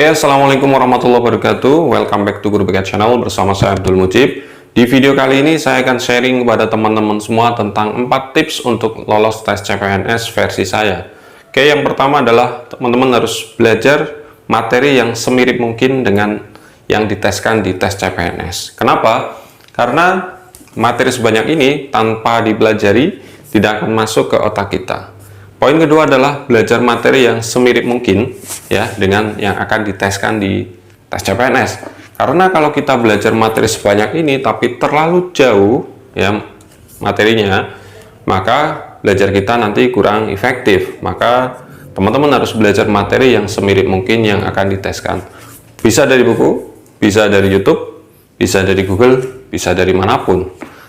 Oke, assalamualaikum warahmatullahi wabarakatuh. Welcome back to Guru BK Channel bersama saya Abdul Mujib. Di video kali ini saya akan sharing kepada teman-teman semua tentang 4 tips untuk lolos tes CPNS versi saya. Oke, yang pertama adalah teman-teman harus belajar materi yang semirip mungkin dengan yang diteskan di tes CPNS. Kenapa? Karena materi sebanyak ini tanpa dipelajari tidak akan masuk ke otak kita. Poin kedua adalah belajar materi yang semirip mungkin ya dengan yang akan diteskan di tes CPNS. Karena kalau kita belajar materi sebanyak ini tapi terlalu jauh ya materinya, maka belajar kita nanti kurang efektif. Maka teman-teman harus belajar materi yang semirip mungkin yang akan diteskan. Bisa dari buku, bisa dari YouTube, bisa dari Google, bisa dari manapun.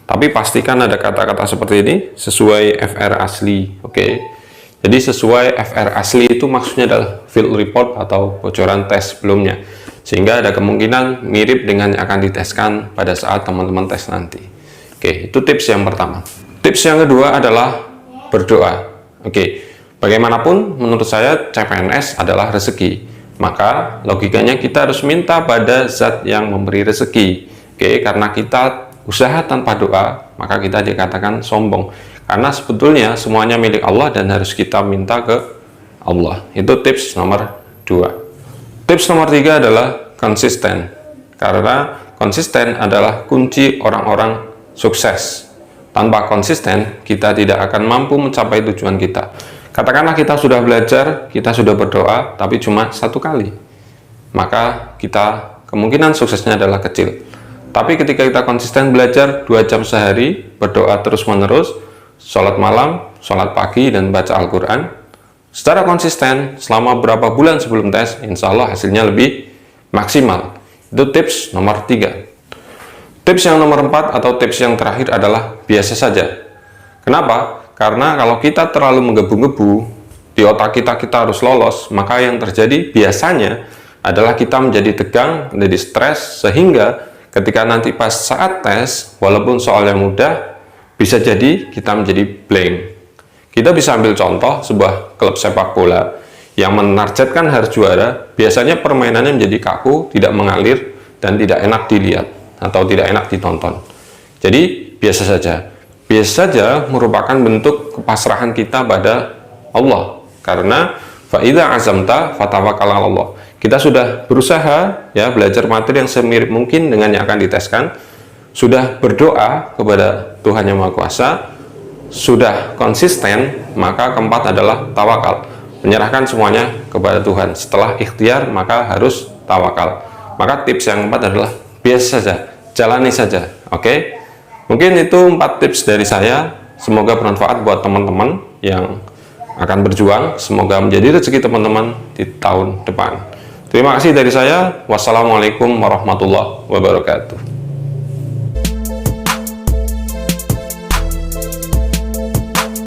Tapi pastikan ada kata-kata seperti ini sesuai FR asli, oke? Jadi sesuai FR asli itu maksudnya adalah field report atau bocoran tes sebelumnya. Sehingga ada kemungkinan mirip dengan yang akan diteskan pada saat teman-teman tes nanti. Oke, itu tips yang pertama. Tips yang kedua adalah berdoa. Oke, bagaimanapun menurut saya CPNS adalah rezeki. Maka logikanya kita harus minta pada zat yang memberi rezeki. Oke, karena kita usaha tanpa doa, maka kita dikatakan sombong. Karena sebetulnya semuanya milik Allah dan harus kita minta ke Allah. Itu tips nomor 2. Tips nomor 3 adalah konsisten. Karena konsisten adalah kunci orang-orang sukses. Tanpa konsisten, kita tidak akan mampu mencapai tujuan kita. Katakanlah kita sudah belajar, kita sudah berdoa, tapi cuma 1 kali. Maka kita kemungkinan suksesnya adalah kecil. Tapi ketika kita konsisten belajar 2 jam sehari, berdoa terus-menerus, sholat malam, sholat pagi, dan baca Al-Quran secara konsisten selama berapa bulan sebelum tes, insya Allah hasilnya lebih maksimal. Itu tips nomor 3. Tips yang nomor 4 atau tips yang terakhir adalah biasa saja. Kenapa? Karena kalau kita terlalu menggebu-gebu di otak kita harus lolos, maka yang terjadi biasanya adalah kita menjadi tegang, menjadi stres, sehingga ketika nanti pas saat tes, walaupun soalnya mudah, bisa jadi kita menjadi blank. Kita bisa ambil contoh sebuah klub sepak bola yang menargetkan harus juara, biasanya permainannya menjadi kaku, tidak mengalir, dan tidak enak dilihat atau tidak enak ditonton. Jadi biasa saja. Biasa saja merupakan bentuk kepasrahan kita pada Allah. Karena fa'idha azamta fatawakkal 'ala Allah. Kita sudah berusaha ya belajar materi yang semirip mungkin dengan yang akan diteskan. Sudah berdoa kepada Tuhan Yang Maha Kuasa, sudah konsisten, maka keempat adalah tawakal. Menyerahkan semuanya kepada Tuhan. Setelah ikhtiar, maka harus tawakal. Maka tips yang keempat adalah biasa saja, jalani saja. Oke? Mungkin itu 4 tips dari saya. Semoga bermanfaat buat teman-teman yang akan berjuang. Semoga menjadi rezeki teman-teman di tahun depan. Terima kasih dari saya. Wassalamualaikum warahmatullahi wabarakatuh.